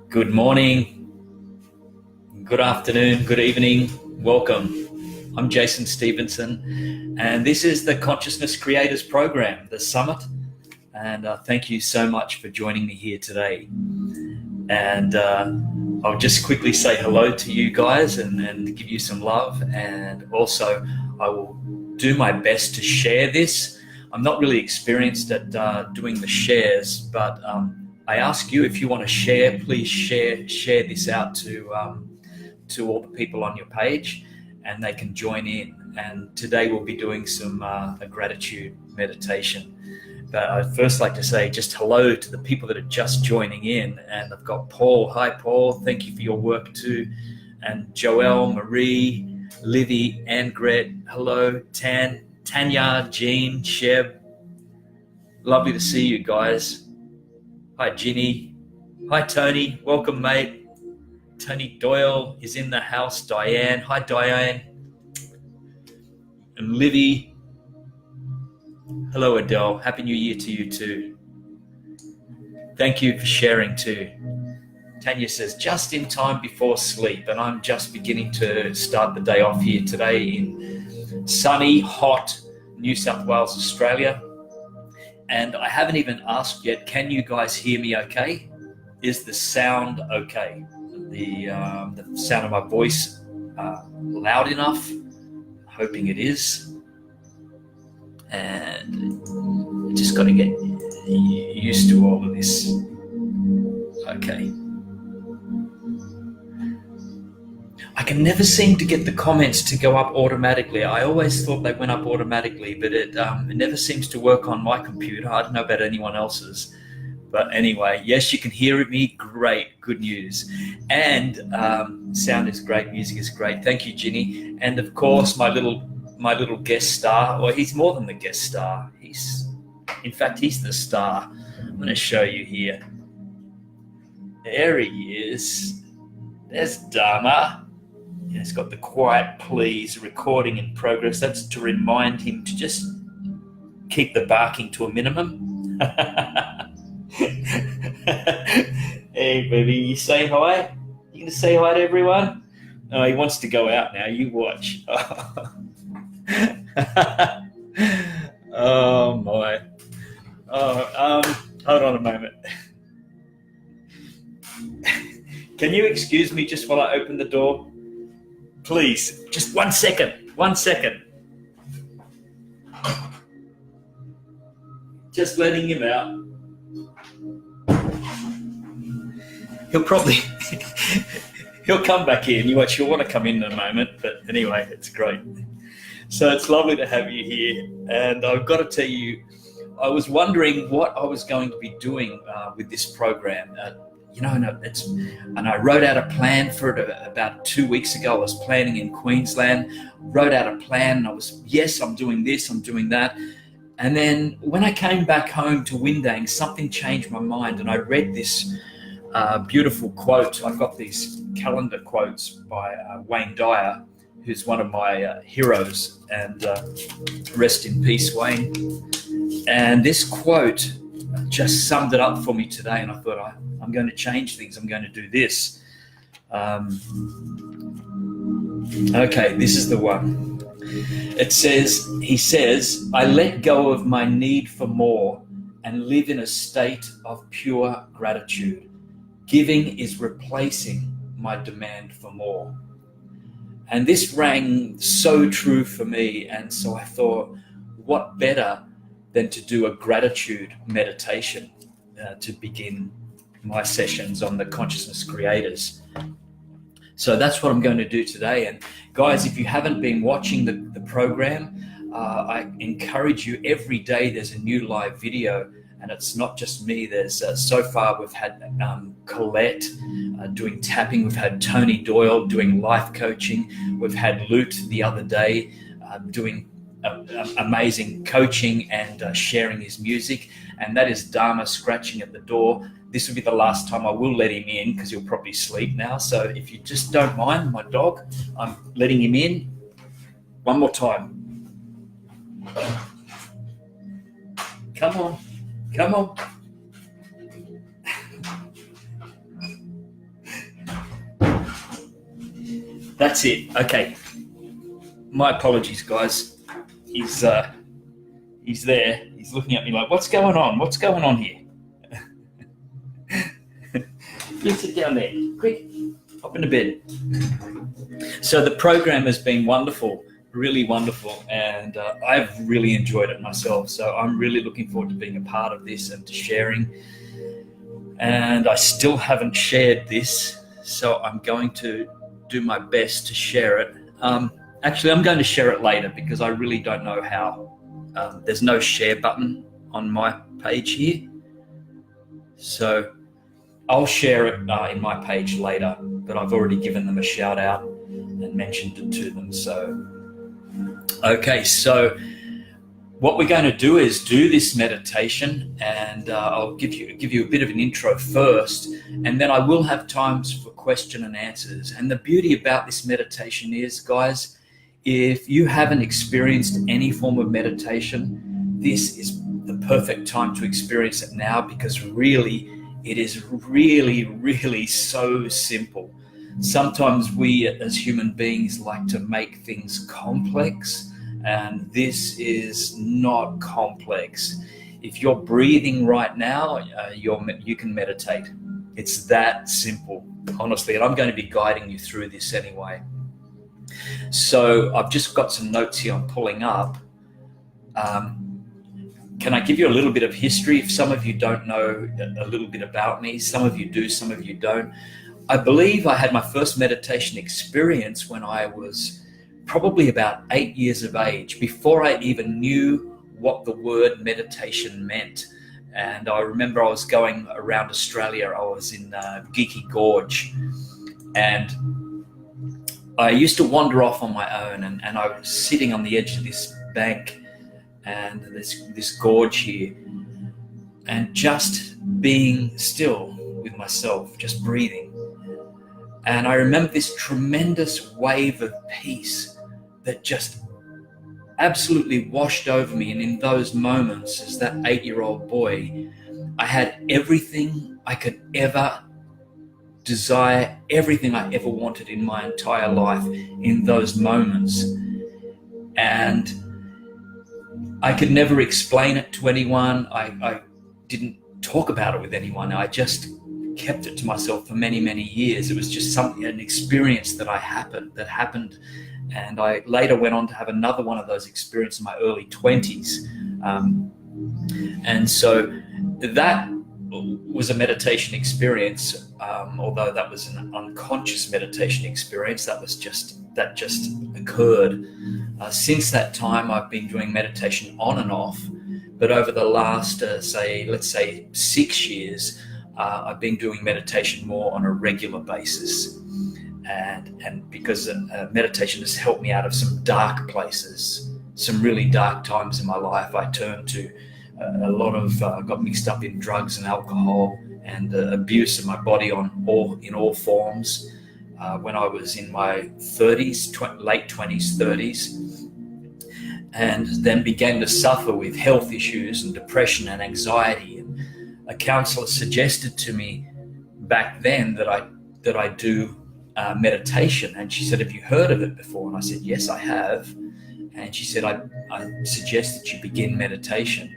Good morning, good afternoon, good evening. Welcome. I'm Jason Stephenson, and this is the Consciousness Creators Program, the Summit. And thank you so much for joining me here today. And I'll just quickly say hello to you guys and give you some love. And also, I will do my best to share this. I'm not really experienced at doing the shares, but I ask you, if you want to share, please share this out to all the people on your page, and they can join in. And today we'll be doing some a gratitude meditation. But I'd first like to say just hello to the people that are just joining in. And I've got Paul. Hi, Paul. Thank you for your work too. And Joelle, Marie, Livy, Angret. Hello, Tanya, Jean, Sheb. Lovely to see you guys. Hi, Ginny. Hi, Tony. Welcome, mate. Tony Doyle is in the house. Diane. Hi, Diane. And Livy. Hello, Adele. Happy New Year to you too. Thank you for sharing too. Tanya says, just in time before sleep, and I'm just beginning to start the day off here today in sunny, hot New South Wales, Australia. And I haven't even asked yet, can you guys hear me okay? Is the sound okay? The sound of my voice loud enough? Hoping it is. And I just got to get used to all of this. Okay. I can never seem to get the comments to go up automatically. I always thought they went up automatically, but it never seems to work on my computer. I don't know about anyone else's. But anyway, yes, you can hear me. Great, good news. And sound is great, music is great. Thank you, Ginny. And of course, my little guest star. Well, he's more than the guest star. In fact, he's the star. I'm going to show you here. There he is. There's Dharma. He's got the quiet please recording in progress. That's to remind him to just keep the barking to a minimum. Hey, baby, you say hi? You gonna say hi to everyone? Oh, he wants to go out now. You watch. Oh my. Hold on a moment. Can you excuse me just while I open the door? Please, just 1 second. 1 second. Just letting him out. He'll come back in. You watch, he'll want to come in a moment, but anyway, it's great. So it's lovely to have you here. And I've got to tell you, I was wondering what I was going to be doing with this program. And I wrote out a plan for it about 2 weeks ago. I was planning in Queensland, wrote out a plan, and I'm doing this, I'm doing that. And then when I came back home to Windang, something changed my mind, and I read this beautiful quote. I've got these calendar quotes by Wayne Dyer, who's one of my heroes, and rest in peace, Wayne. And this quote just summed it up for me today, and I thought, I'm going to change things. I'm going to do this. Okay, this is the one. He says, I let go of my need for more and live in a state of pure gratitude. Giving is replacing my demand for more. And this rang so true for me. And so I thought, what better than to do a gratitude meditation to begin my sessions on the Consciousness Creators. So that's what I'm going to do today. And guys, if you haven't been watching the program, I encourage you, every day there's a new live video, and it's not just me. There's so far we've had Colette doing tapping, we've had Tony Doyle doing life coaching, we've had Lute the other day doing amazing coaching and sharing his music, and that is Dharma scratching at the door. This will be the last time I will let him in because he'll probably sleep now. So if you just don't mind, my dog, I'm letting him in. One more time. Come on. That's it. Okay. My apologies, guys. He's there. He's looking at me like, what's going on? What's going on here? You sit down there. Quick. Hop into bed. So the program has been wonderful, really wonderful, and I've really enjoyed it myself. So I'm really looking forward to being a part of this and to sharing. And I still haven't shared this, so I'm going to do my best to share it. Actually, I'm going to share it later because I really don't know how. There's no share button on my page here. So I'll share it in my page later, but I've already given them a shout out and mentioned it to them. So, okay, so what we're going to do is do this meditation, and I'll give you a bit of an intro first, and then I will have times for question and answers. And the beauty about this meditation is, guys, if you haven't experienced any form of meditation, this is the perfect time to experience it now, because really, it is really so simple. Sometimes we as human beings like to make things complex, and this is not complex. If you're breathing right now, you can meditate. It's that simple, honestly, and I'm going to be guiding you through this anyway. So I've just got some notes here I'm pulling up. Can I give you a little bit of history? If some of you don't know a little bit about me, some of you do, some of you don't. I believe I had my first meditation experience when I was probably about 8 years of age, before I even knew what the word meditation meant. And I remember I was going around Australia. I was in Geeky Gorge, and I used to wander off on my own, and I was sitting on the edge of this bank and this gorge here, and just being still with myself, just breathing. And I remember this tremendous wave of peace that just absolutely washed over me. And in those moments, as that 8-year-old boy, I had everything I could ever desire, everything I ever wanted in my entire life in those moments. And I could never explain it to anyone. I didn't talk about it with anyone. I just kept it to myself for many years. It was just an experience that happened. And I later went on to have another one of those experiences in my early 20s. And so that was a meditation experience, although that was an unconscious meditation experience. That just occurred. Since that time, I've been doing meditation on and off, but over the last, let's say 6 years, I've been doing meditation more on a regular basis. And because meditation has helped me out of some dark places, some really dark times in my life. I turned to a lot of, got mixed up in drugs and alcohol and abuse of my body in all forms when I was in my 30s, late 20s, 30s, and then began to suffer with health issues and depression and anxiety. And a counselor suggested to me back then that I do meditation, and she said, "Have you heard of it before?" And I said, "Yes, I have." And she said, I suggest that you begin meditation.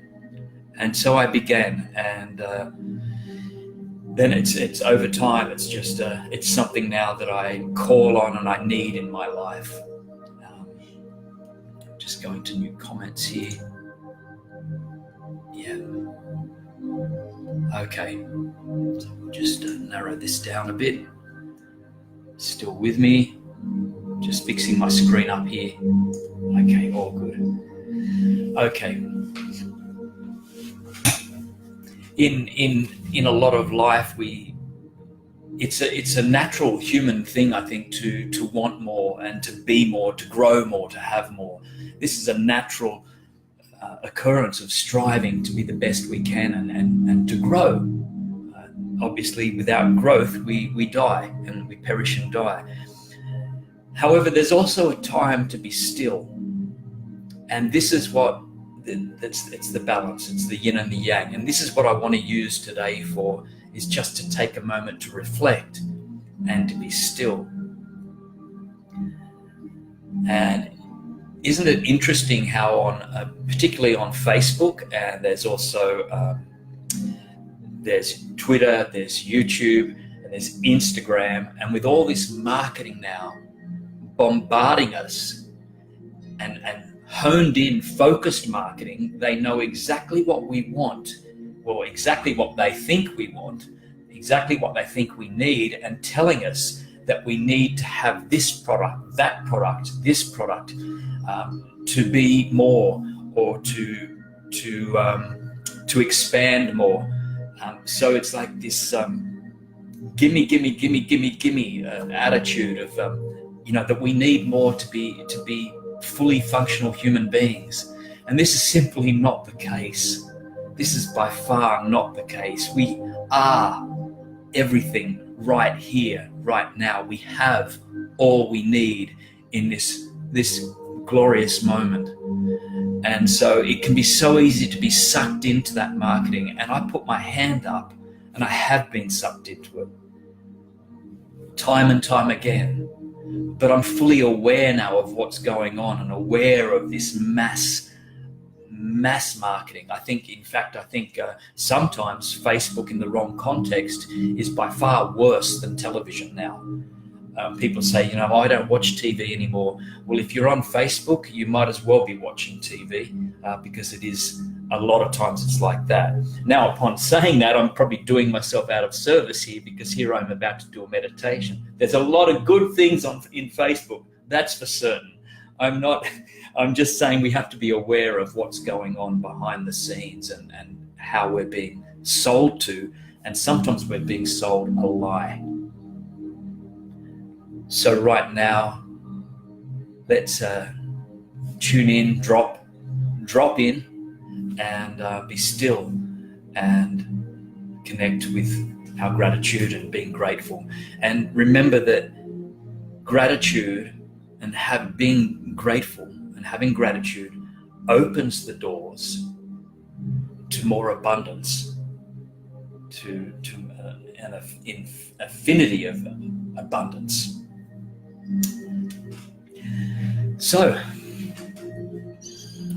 And so I began, and then it's over time, it's just it's something now that I call on and I need in my life. Just going to new comments here. Yeah. Okay. So we'll just narrow this down a bit. Still with me? Just fixing my screen up here. Okay, all good. Okay. In a lot of life, it's a natural human thing, I think, to want more and to be more, to grow more, to have more. This is a natural occurrence of striving to be the best we can and to grow. Obviously, without growth, we die and we perish and die. However, there's also a time to be still. And this is it's the balance, it's the yin and the yang. And this is what I want to use today is just to take a moment to reflect and to be still. And isn't it interesting how particularly on Facebook, and there's also there's Twitter, there's YouTube, and there's Instagram, and with all this marketing now bombarding us and honed in, focused marketing, they know exactly what we want, or exactly what they think we want, exactly what they think we need, and telling us that we need to have this product, that product, this product, to be more, or to expand more. So it's like this gimme, gimme, gimme, gimme, gimme attitude of that we need more to be fully functional human beings, and this is simply not the case. This is by far not the case. We are everything right here, right now. We have all we need in this glorious moment. And so it can be so easy to be sucked into that marketing. And I put my hand up, and I have been sucked into it time and time again. But I'm fully aware now of what's going on, and aware of this mass marketing. I think sometimes Facebook in the wrong context is by far worse than television now. People say, I don't watch TV anymore. Well, if you're on Facebook, you might as well be watching TV, because it is, a lot of times it's like that. Now, upon saying that, I'm probably doing myself out of service here, because here I'm about to do a meditation. There's a lot of good things in Facebook, that's for certain. I'm just saying we have to be aware of what's going on behind the scenes, and how we're being sold to, and sometimes we're being sold a lie. So right now, let's tune in, drop in, and be still, and connect with our gratitude and being grateful. And remember that gratitude and being grateful and having gratitude opens the doors to more abundance, to an affinity of abundance. So,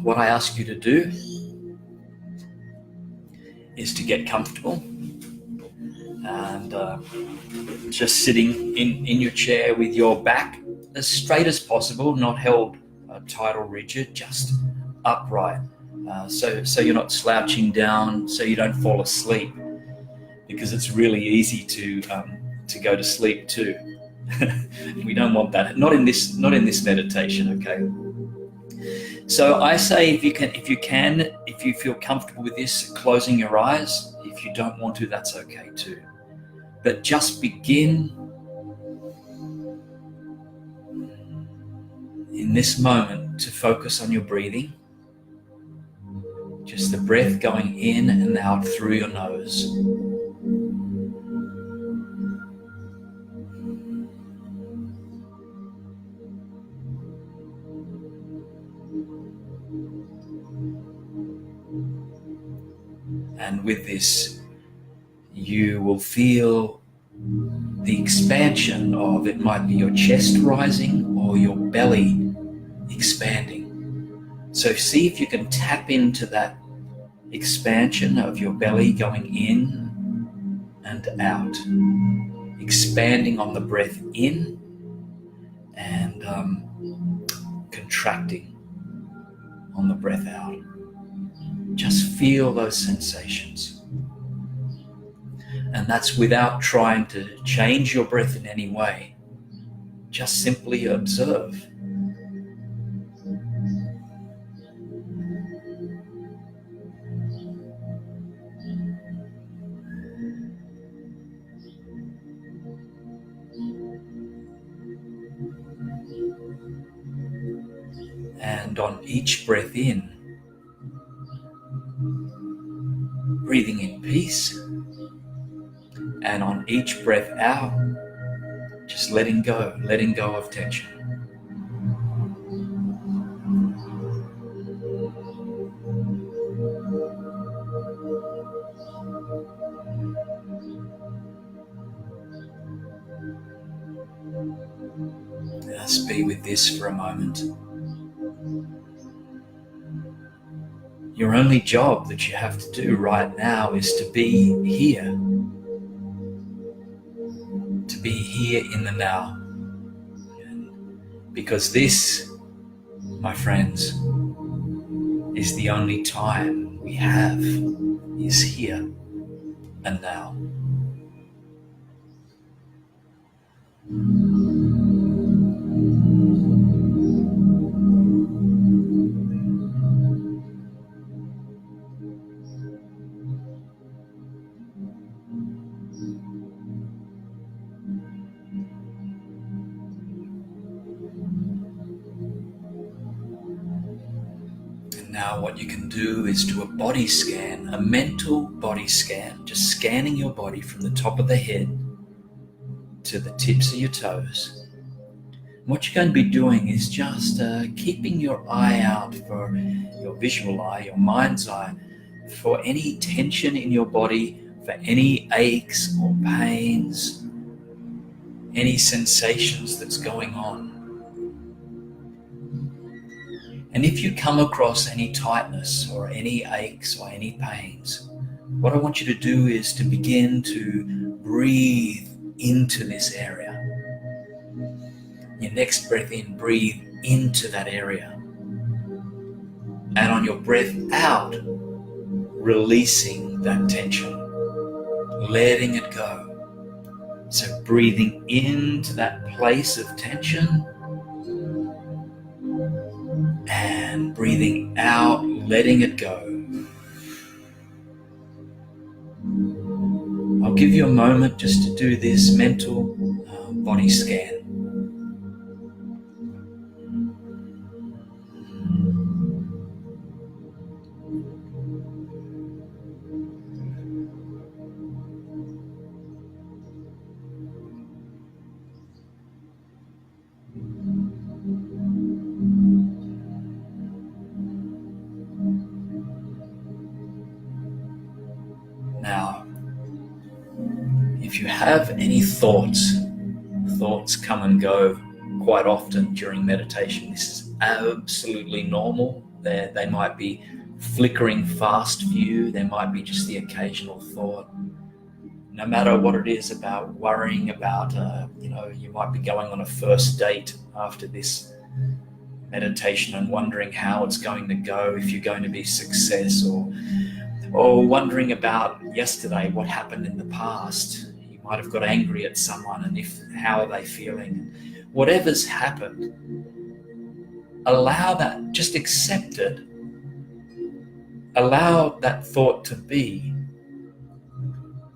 what I ask you to do is to get comfortable, and just sitting in your chair with your back as straight as possible, not held tight or rigid, just upright, so you're not slouching down, so you don't fall asleep, because it's really easy to go to sleep too. We don't want that. Not in this meditation, okay? So I say, if you feel comfortable with this, closing your eyes. If you don't want to, that's okay too. But just begin in this moment to focus on your breathing. Just the breath going in and out through your nose. And with this, you will feel the expansion of, it might be your chest rising or your belly expanding. So see if you can tap into that expansion of your belly going in and out, expanding on the breath in, and contracting on the breath out. Just feel those sensations. And that's without trying to change your breath in any way. Just simply observe. And on each breath in, breathing in peace, and on each breath out, just letting go of tension. Just be with this for a moment. Your only job that you have to do right now is to be here. To be here in the now. Because this, my friends, is the only time we have, is here and now. Now what you can do is do a body scan, a mental body scan, just scanning your body from the top of the head to the tips of your toes. What you're going to be doing is just keeping your eye out for your visual eye, your mind's eye, for any tension in your body, for any aches or pains, any sensations that's going on. And if you come across any tightness or any aches or any pains, what I want you to do is to begin to breathe into this area. Your next breath in, breathe into that area. And on your breath out, releasing that tension, letting it go. So breathing into that place of tension, and breathing out, letting it go. I'll give you a moment just to do this mental body scan. Now, if you have any thoughts come and go quite often during meditation. This is absolutely normal. They might be flickering fast for you. There might be just the occasional thought. No matter what it is about worrying about, you might be going on a first date after this meditation and wondering how it's going to go, if you're going to be success, or wondering about yesterday, what happened in the past. You might have got angry at someone, and how are they feeling? Whatever's happened, allow that, just accept it. Allow that thought to be,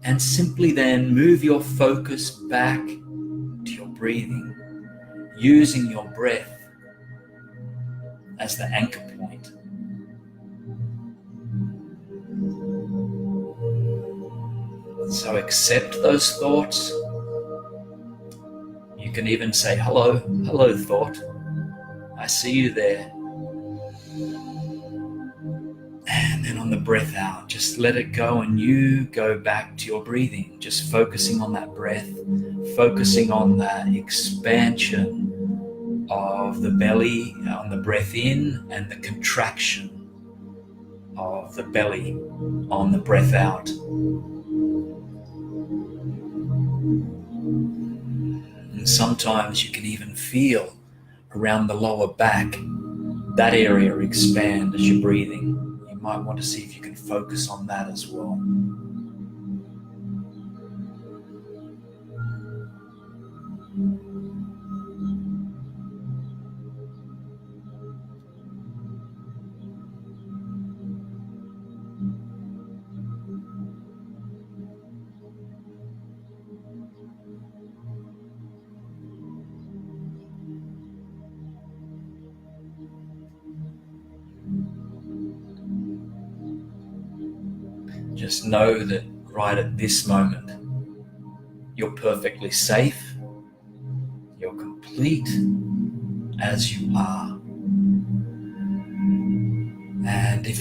and simply then move your focus back to your breathing, using your breath as the anchor point. So accept those thoughts. You can even say, hello thought. I see you there. And then on the breath out, just let it go and you go back to your breathing, just focusing on that breath, focusing on that expansion of the belly on the breath in and the contraction of the belly on the breath out. And sometimes you can even feel around the lower back, that area expand as you're breathing. You might want to see if you can focus on that as well. Just know that right at this moment, you're perfectly safe, you're complete as you are. And if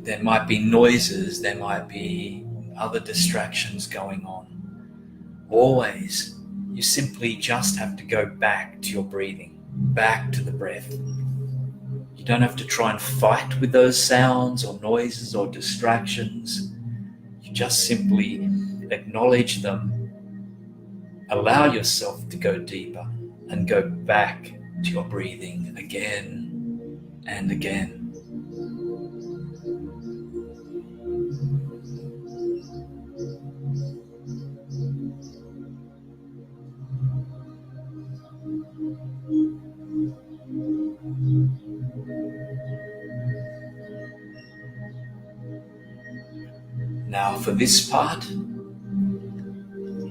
there might be noises, there might be other distractions going on. Always You simply just have to go back to your breathing, back to the breath. You don't have to try and fight with those sounds or noises or distractions. You just simply acknowledge them, allow yourself to go deeper, and go back to your breathing again and again. Now for this part,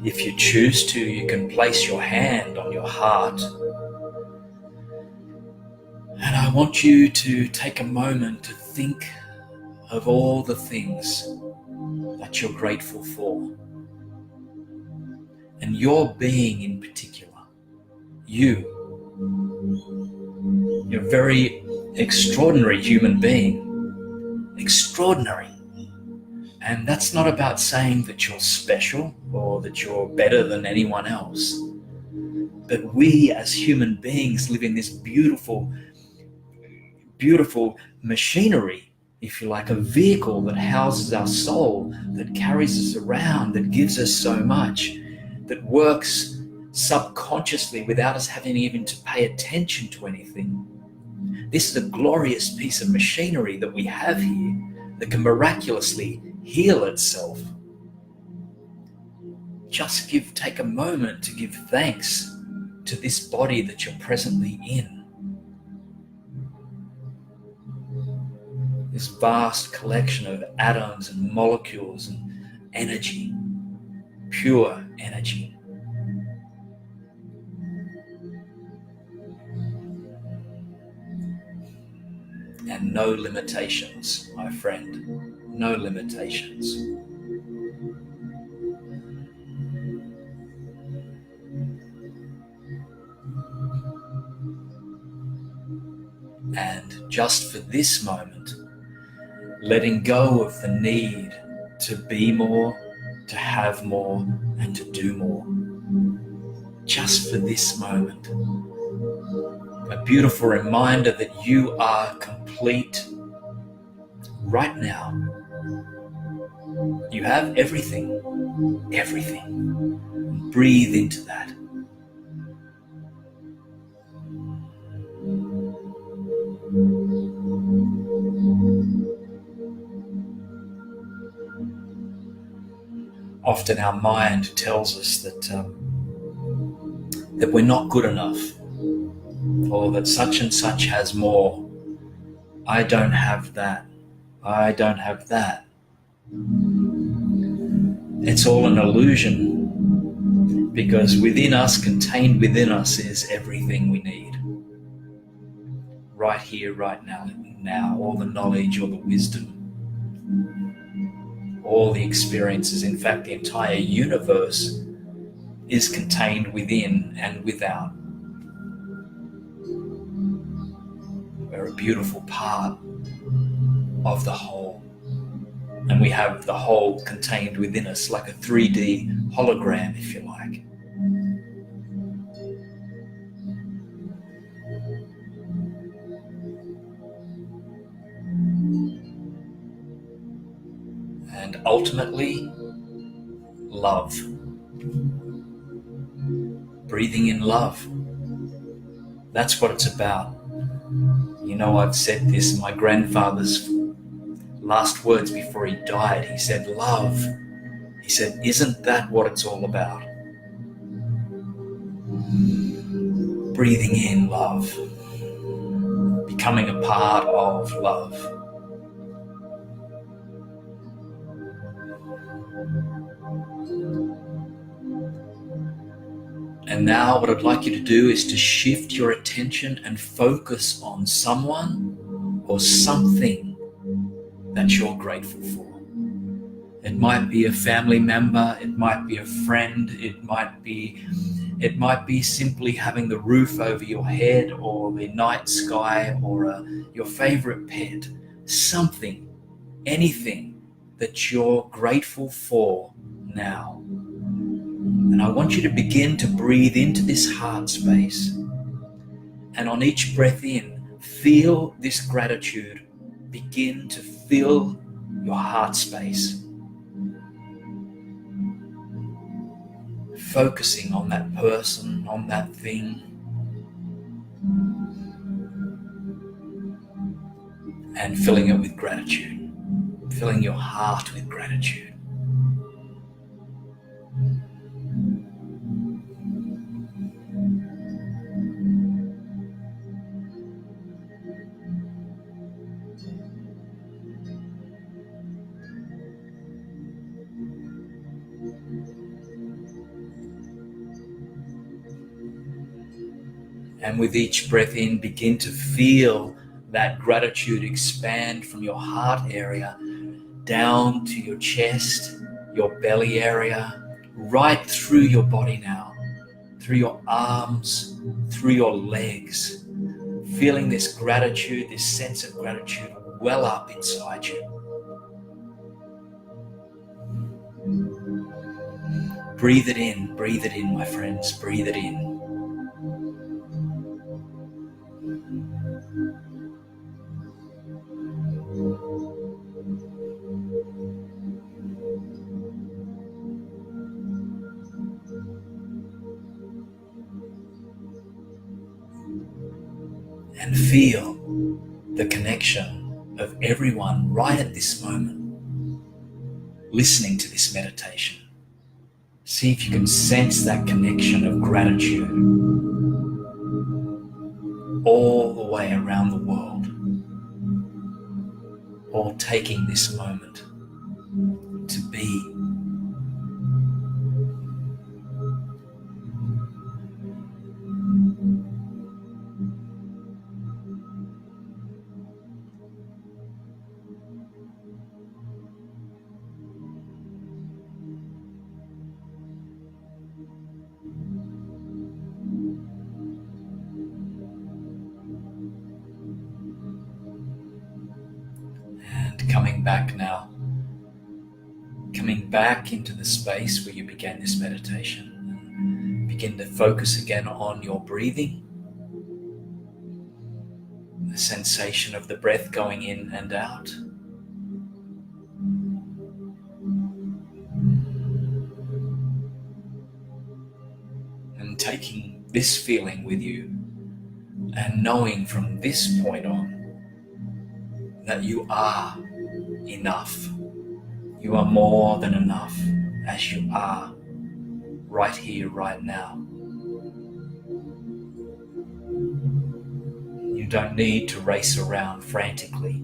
if you choose to, you can place your hand on your heart. And I want you to take a moment to think of all the things that you're grateful for. And your being in particular, you're a very extraordinary human being. Extraordinary. And that's not about saying that you're special or that you're better than anyone else. But we as human beings live in this beautiful, beautiful machinery, if you like, a vehicle that houses our soul, that carries us around, that gives us so much, that works subconsciously without us having even to pay attention to anything. This is a glorious piece of machinery that we have here that can miraculously heal itself. Just take a moment to give thanks to this body that you're presently in. This vast collection of atoms and molecules and energy, pure energy. And no limitations, my friend, no limitations. And just for this moment, letting go of the need to be more, to have more, and to do more. Just for this moment. A beautiful reminder that you are complete right now. You have everything, everything. Breathe into that. Often our mind tells us that we're not good enough, or that such and such has more. I don't have that. I don't have that. It's all an illusion, because within us, contained within us, is everything we need. Right here, right now, all the knowledge, all the wisdom, all the experiences, in fact, the entire universe is contained within and without. We're a beautiful part of the whole. And we have the whole contained within us, like a 3D hologram, if you like. And ultimately, love. Breathing in love. That's what it's about. You know, I've said this, my grandfather's last words before he died, he said, love. He said, isn't that what it's all about? Breathing in love. Becoming a part of love. And now what I'd like you to do is to shift your attention and focus on someone or something that you're grateful for. It might be a family member, it might be a friend, it might be simply having the roof over your head, or the night sky, or your favorite pet. Something, anything that you're grateful for now. And And I want you to begin to breathe into this heart space. And on each breath in, feel this gratitude begin to fill your heart space. Focusing on that person, on that thing. And filling it with gratitude. Filling your heart with gratitude. And with each breath in, begin to feel that gratitude expand from your heart area down to your chest, your belly area, right through your body now, through your arms, through your legs, feeling this gratitude, this sense of gratitude well up inside you. Breathe it in, my friends, breathe it in. And feel the connection of everyone right at this moment, listening to this meditation. See if you can sense that connection of gratitude all the way around the world, all taking this moment to be. Coming back now, coming back into the space where you began this meditation. Begin to focus again on your breathing, the sensation of the breath going in and out. And taking this feeling with you and knowing from this point on that you are enough. You are more than enough as you are right here, right now. You don't need to race around frantically.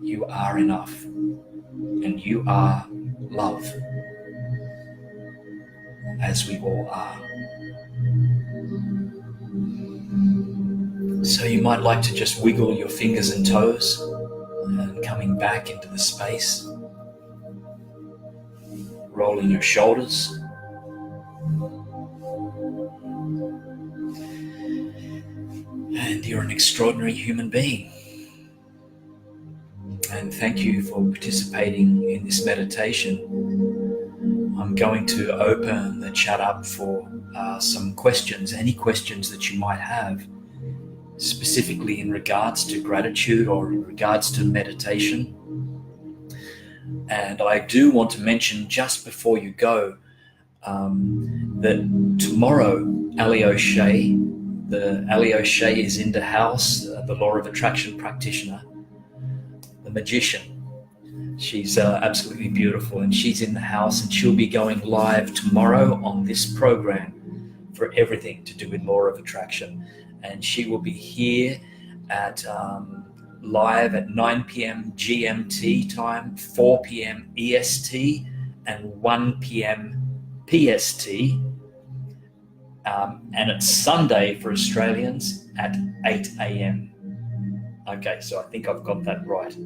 You are enough, and you are love, as we all are. So you might like to just wiggle your fingers and toes and coming back into the space, rolling your shoulders. And you're an extraordinary human being. And thank you for participating in this meditation. I'm going to open the chat up for some questions, any questions that you might have, specifically in regards to gratitude or in regards to meditation. And I do want to mention just before you go that tomorrow Ali O'Shea is in the house, the Law of Attraction practitioner, the magician. She's absolutely beautiful, and she's in the house, and she'll be going live tomorrow on this program for everything to do with Law of Attraction. And she will be here at live at 9 p.m. GMT time, 4 p.m. EST, and 1 p.m. PST. And it's Sunday for Australians at 8 a.m. Okay, so I think I've got that right.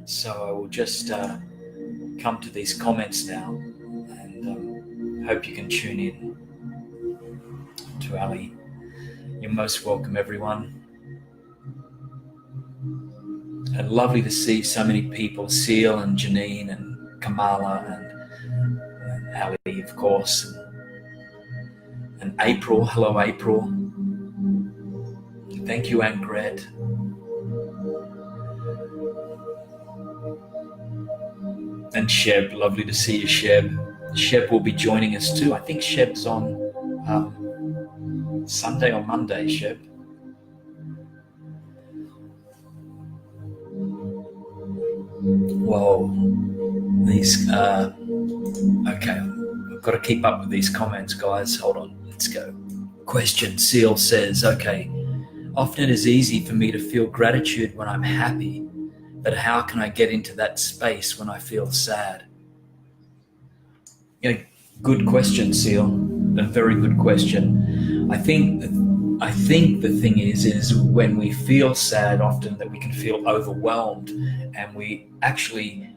So I will just come to these comments now, and hope you can tune in to Ali. You're most welcome, everyone. And lovely to see so many people, Seal and Janine and Kamala and Ali, of course, and April. Hello, April. Thank you, Angret. And Sheb, lovely to see you, Sheb. Sheb will be joining us too. I think Sheb's on Sunday or Monday, Sheb. Whoa, these, okay, I've got to keep up with these comments, guys. Hold on, let's go. Question, Seal says, okay, often it is easy for me to feel gratitude when I'm happy, but how can I get into that space when I feel sad? Yeah, good question, Seal. A very good question. I think the thing is when we feel sad, often that we can feel overwhelmed, and we actually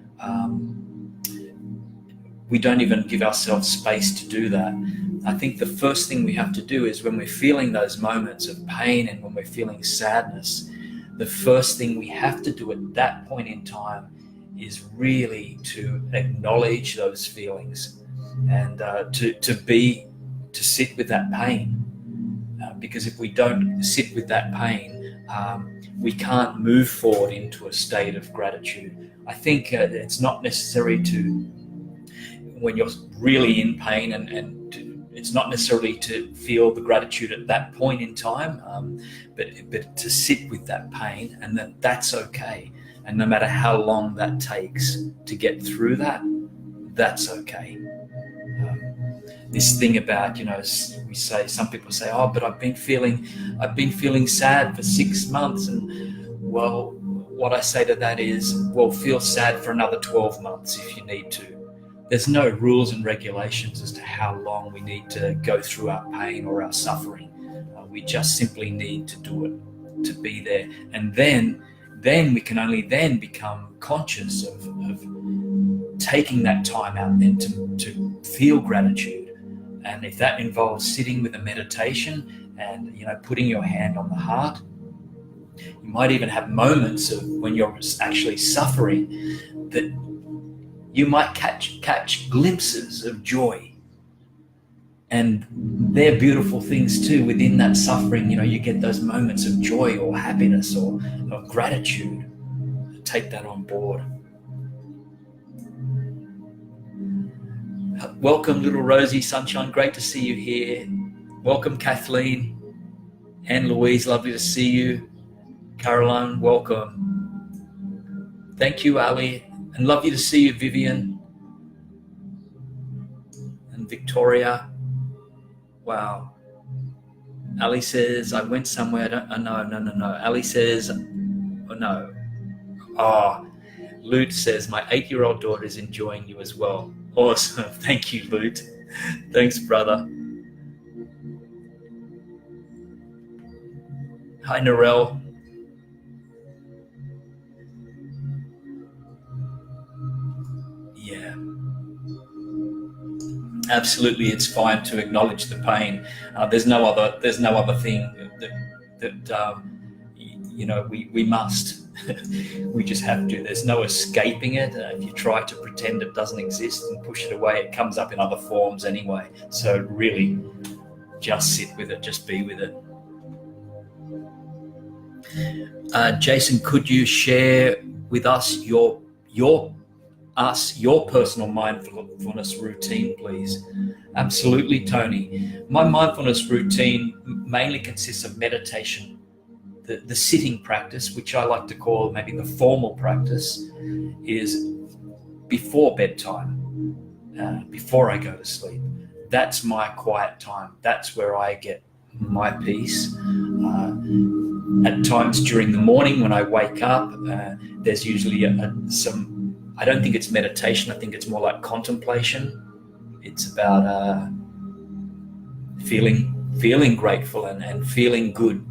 we don't even give ourselves space to do that. I think the first thing we have to do is when we're feeling those moments of pain and when we're feeling sadness, the first thing we have to do at that point in time is really to acknowledge those feelings and to sit with that pain. Because if we don't sit with that pain, we can't move forward into a state of gratitude. I think it's not necessary to, when you're really in pain, and it's not necessarily to feel the gratitude at that point in time, but to sit with that pain, and that's okay. And no matter how long that takes to get through that, that's okay. This thing about, we say, some people say, oh, but I've been feeling sad for 6 months. And well, what I say to that is, well, feel sad for another 12 months if you need to. There's no rules and regulations as to how long we need to go through our pain or our suffering. We just simply need to do it, to be there. And then we can only then become conscious of taking that time out then to feel gratitude. And if that involves sitting with a meditation and, putting your hand on the heart, you might even have moments of when you're actually suffering that you might catch glimpses of joy. And they're beautiful things too. Within that suffering, you get those moments of joy or happiness or gratitude. Take that on board. Welcome, little Rosie Sunshine. Great to see you here. Welcome, Kathleen and Louise. Lovely to see you. Caroline, welcome. Thank you, Ali. And lovely to see you, Vivian. And Victoria. Wow. Ali says, I went somewhere. No. Ali says, oh, no. Oh, Lute says, my 8-year-old daughter is enjoying you as well. Awesome. Thank you, Lute. Thanks, brother. Hi, Narelle. Yeah. Absolutely, it's fine to acknowledge the pain. There's no other thing that we must. We just have to. There's no escaping it. If you try to pretend it doesn't exist and push it away, it comes up in other forms anyway. So really, just sit with it. Just be with it. Jason, could you share with us your personal mindfulness routine, please? Absolutely, Tony. My mindfulness routine mainly consists of meditation. The sitting practice, which I like to call maybe the formal practice, is before bedtime, before I go to sleep. That's my quiet time. That's where I get my peace. At times during the morning when I wake up, there's usually some, I don't think it's meditation, I think it's more like contemplation. It's about feeling grateful and feeling good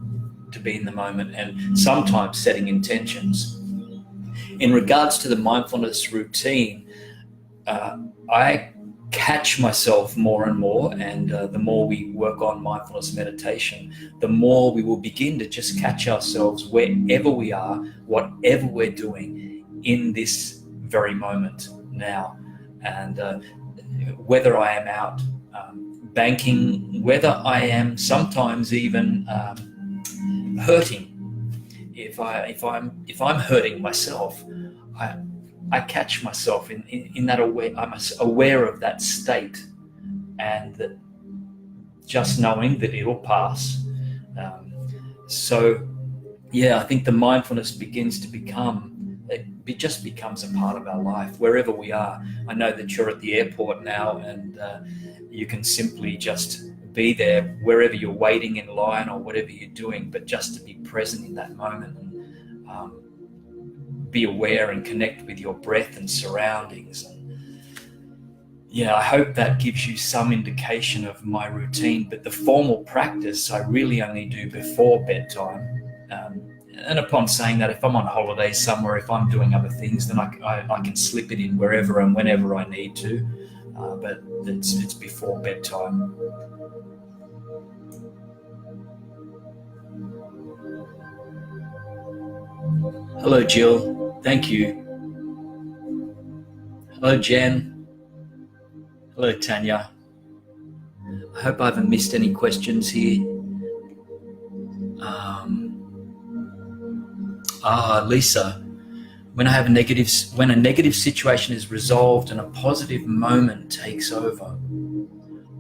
to be in the moment, and sometimes setting intentions. In regards to the mindfulness routine, I catch myself more and more, and the more we work on mindfulness meditation, the more we will begin to just catch ourselves wherever we are, whatever we're doing in this very moment now. And whether I am out banking, whether I am sometimes even hurting, if I'm hurting myself, I catch myself in that I'm aware of that state, and that just knowing that it'll pass. So yeah, I think the mindfulness begins to it just becomes a part of our life wherever we are. I know that you're at the airport now, and you can simply just be there wherever you're waiting in line or whatever you're doing, but just to be present in that moment, and be aware and connect with your breath and surroundings. And yeah, I hope that gives you some indication of my routine. But the formal practice I really only do before bedtime. And upon saying that, if I'm on holiday somewhere, if I'm doing other things, then I can slip it in wherever and whenever I need to. But it's before bedtime. Hello, Jill. Thank you. Hello, Jen. Hello, Tanya. I hope I haven't missed any questions here. Lisa. When a negative situation is resolved and a positive moment takes over,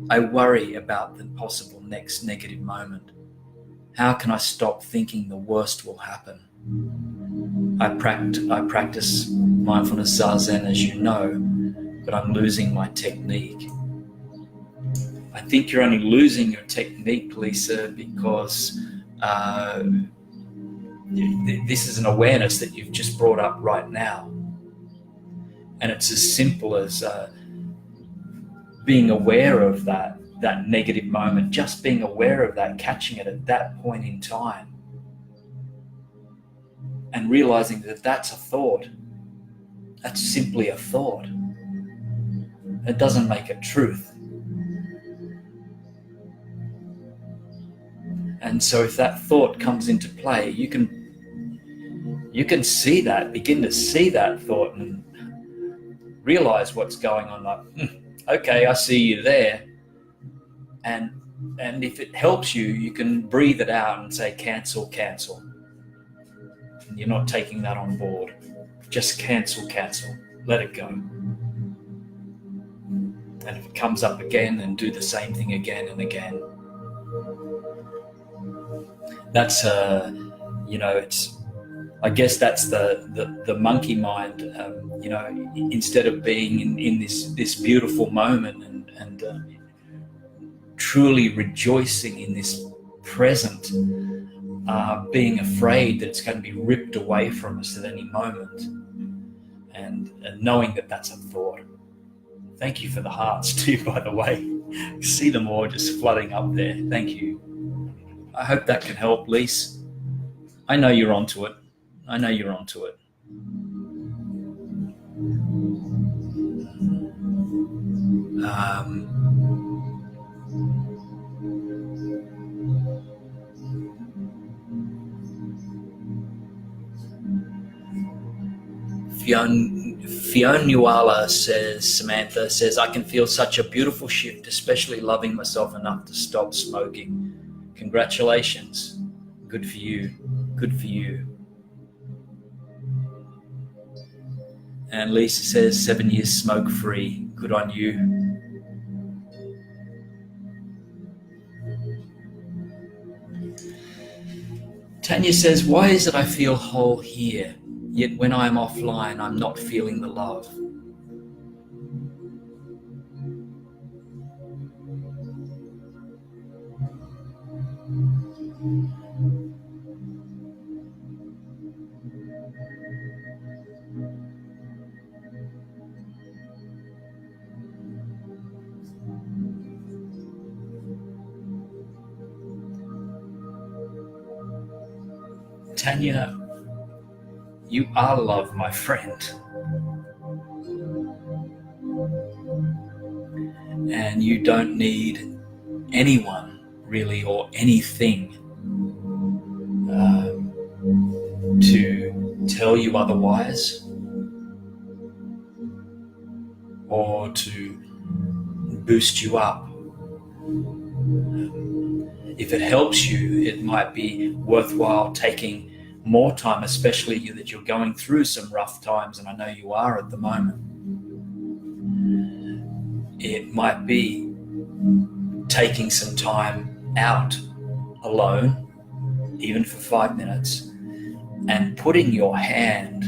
I worry about the possible next negative moment. How can I stop thinking the worst will happen? I practice mindfulness zazen, as you know, but I'm losing my technique. I think you're only losing your technique, Lisa, because this is an awareness that you've just brought up right now. And it's as simple as being aware of that negative moment, just being aware of that, catching it at that point in time, and realizing that that's a thought. That's simply a thought. It doesn't make it truth. And so if that thought comes into play, you can see that, begin to see that thought and realize what's going on. Like, okay, I see you there. And if it helps you, you can breathe it out and say, cancel. And you're not taking that on board. Just cancel. Let it go. And if it comes up again, then do the same thing again and again. That's I guess that's the monkey mind. Instead of being in this beautiful moment and truly rejoicing in this present, being afraid that it's going to be ripped away from us at any moment, and knowing that that's a thought. Thank you for the hearts too, by the way. See them all just flooding up there. Thank you. I hope that can help, Lise. I know you're onto it. Fionuala Samantha says, I can feel such a beautiful shift, especially loving myself enough to stop smoking. Congratulations. Good for you. And Lisa says 7 years smoke free. Good on you. Tanya says, why is it I feel whole here, yet when I'm offline, I'm not feeling the love? Tanya, you are love, my friend. And you don't need anyone really or anything to tell you otherwise, or to boost you up. If it helps you, it might be worthwhile taking more time, especially that you're going through some rough times, and I know you are at the moment. It might be taking some time out alone, even for 5 minutes, and putting your hand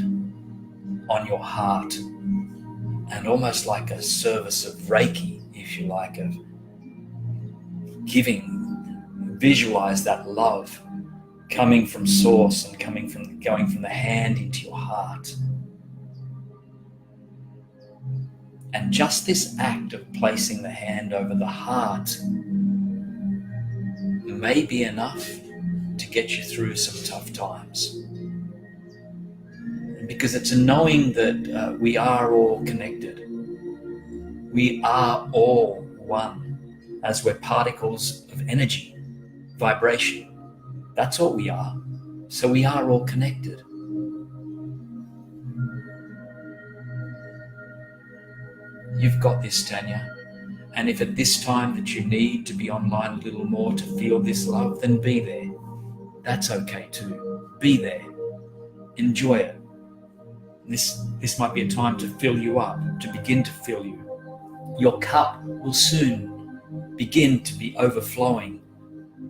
on your heart, and almost like a service of Reiki, if you like, of visualize that love coming from source and going from the hand into your heart. And just this act of placing the hand over the heart may be enough to get you through some tough times. Because it's a knowing that we are all connected. We are all one, as we're particles of energy, vibration. That's all we are. So we are all connected. You've got this, Tanya. And if at this time that you need to be online a little more to feel this love, then be there. That's okay too. Be there. Enjoy it. This might be a time to fill you up, to begin to fill you. Your cup will soon begin to be overflowing,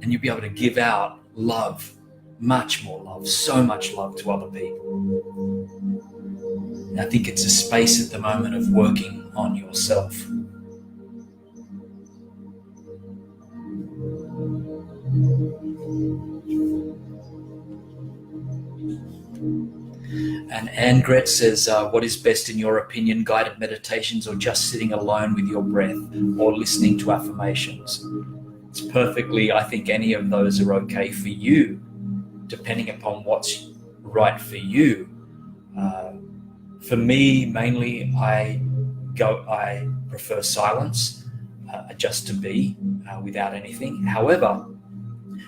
and you'll be able to give out love, much more love, so much love to other people. And I think it's a space at the moment of working on yourself. And Anne Gret says, what is best in your opinion, guided meditations or just sitting alone with your breath or listening to affirmations? It's perfectly, I think any of those are okay for you, depending upon what's right for you. For me, mainly, I prefer silence, just to be without anything. However,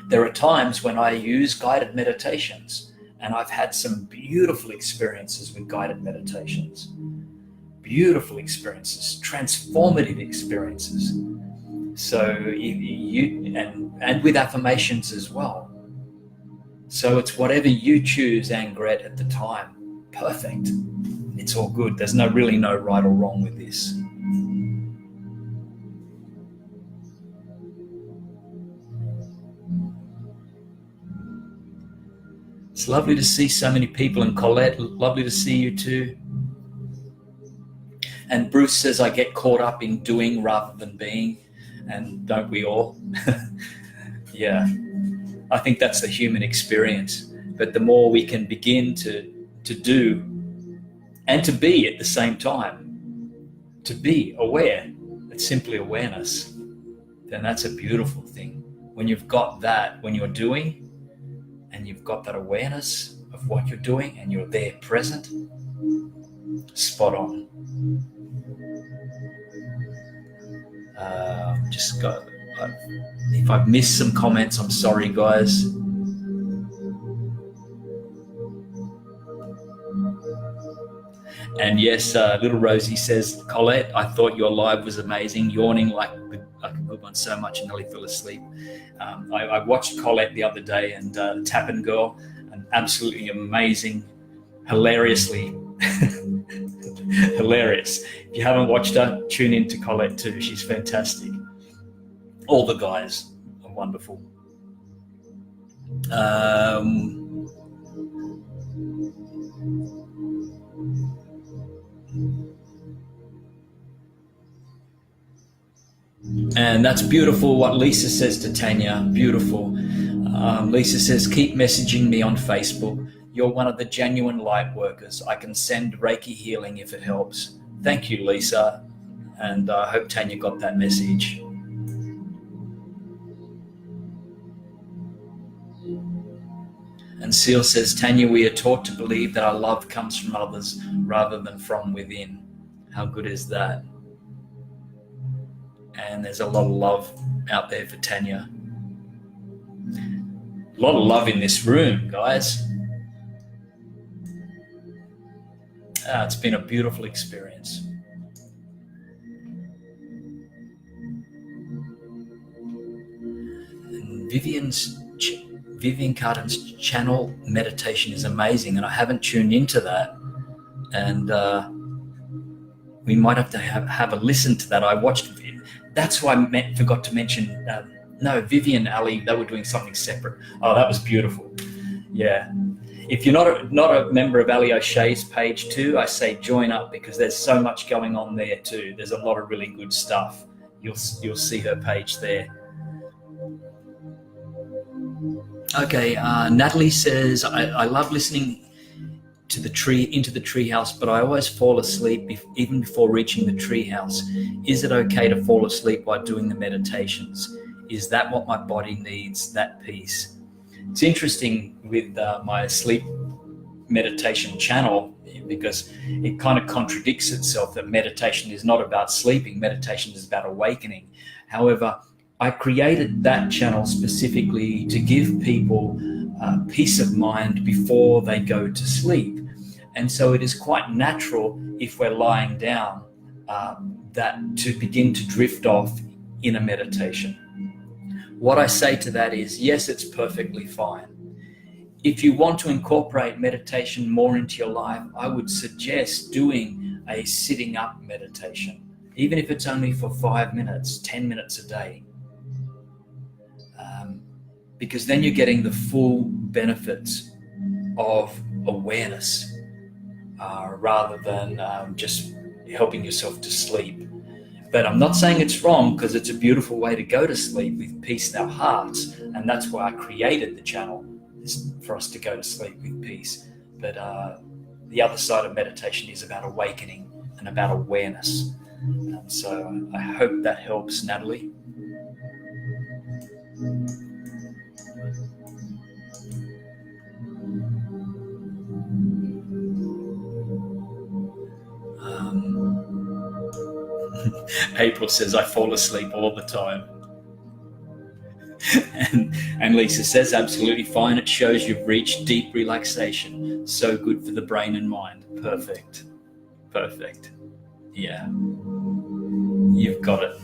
there are times when I use guided meditations, and I've had some beautiful experiences with guided meditations. Beautiful experiences, transformative experiences. So and with affirmations as well. So it's whatever you choose, Anne Gret, at the time. Perfect. It's all good. There's really no right or wrong with this. It's lovely to see so many people, and Colette, lovely to see you too. And Bruce says, I get caught up in doing rather than being, and don't we all? Yeah, I think that's the human experience. But the more we can begin to do and to be at the same time, to be aware, it's simply awareness, then that's a beautiful thing. When you've got that, when you're doing, and you've got that awareness of what you're doing and you're there present, spot on. If I've missed some comments, I'm sorry, guys. And yes, little Rosie says, Colette, I thought your live was amazing, yawning like a good one so much and nearly fell asleep. I watched Colette the other day, and Tappin Girl, an absolutely amazing, hilariously hilarious. If you haven't watched her, tune in to Colette too. She's fantastic. All the guys are wonderful. And that's beautiful what Lisa says to Tanya. Beautiful. Lisa says, keep messaging me on Facebook. You're one of the genuine light workers. I can send Reiki healing if it helps. Thank you, Lisa. And I hope Tanya got that message. And Seal says, Tanya, we are taught to believe that our love comes from others rather than from within. How good is that? And there's a lot of love out there for Tanya. A lot of love in this room, guys. It's been a beautiful experience. And Vivian Carden's channel meditation is amazing, and I haven't tuned into that. And we might have to have a listen to that. I watched. That's why I forgot to mention. Vivian, Ali, they were doing something separate. Oh, that was beautiful. Yeah. If you're not a member of Ali O'Shea's page too, I say join up, because there's so much going on there too. There's a lot of really good stuff. You'll see her page there. Okay, Natalie says, I love listening to the treehouse, but I always fall asleep even before reaching the treehouse. Is it okay to fall asleep while doing the meditations? Is that what my body needs, that peace? It's interesting with my sleep meditation channel, because it kind of contradicts itself, that meditation is not about sleeping. Meditation is about awakening. However, I created that channel specifically to give people peace of mind before they go to sleep. And so it is quite natural, if we're lying down, that to begin to drift off in a meditation. What I say to that is, yes, it's perfectly fine. If you want to incorporate meditation more into your life, I would suggest doing a sitting up meditation, even if it's only for 5 minutes, 10 minutes a day. Because then you're getting the full benefits of awareness rather than just helping yourself to sleep. But I'm not saying it's wrong, because it's a beautiful way to go to sleep with peace in our hearts. And that's why I created the channel, is for us to go to sleep with peace. But the other side of meditation is about awakening and about awareness. And so I hope that helps, Natalie. April says, I fall asleep all the time. And Lisa says, absolutely fine. It shows you've reached deep relaxation. So good for the brain and mind. Perfect. Yeah. You've got it.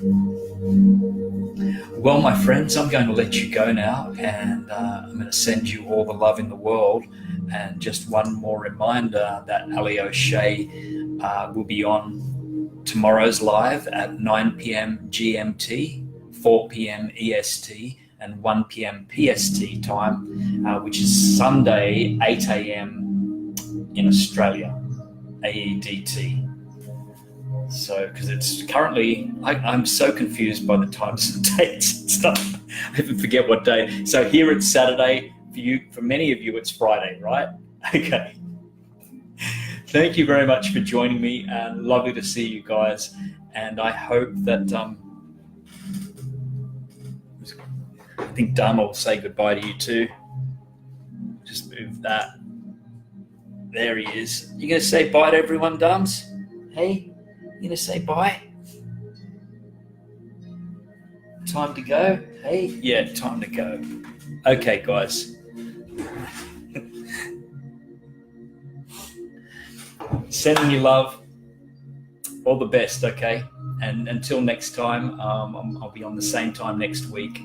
Well, my friends, I'm going to let you go now, and I'm going to send you all the love in the world. And just one more reminder that Ali O'Shea will be on tomorrow's live at 9 p.m. GMT, 4 p.m. EST, and 1 p.m. PST time, which is Sunday, 8 a.m. in Australia, AEDT. So, because it's currently, I'm so confused by the times and dates and stuff. I even forget what day. So here it's Saturday. For many of you, it's Friday, right? Okay. Thank you very much for joining me, and lovely to see you guys. And I hope that, I think Dharma will say goodbye to you too. Just move that. There he is. You going to say bye to everyone, Dharms? Hey, you going to say bye? Time to go? Hey? Yeah, time to go. Okay, guys. Sending you love. All the best, okay? And until next time, I'll be on the same time next week.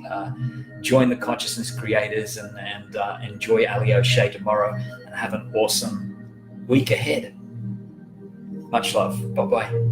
Join the Consciousness Creators and enjoy Ali O'Shea tomorrow, and have an awesome week ahead. Much love. Bye-bye.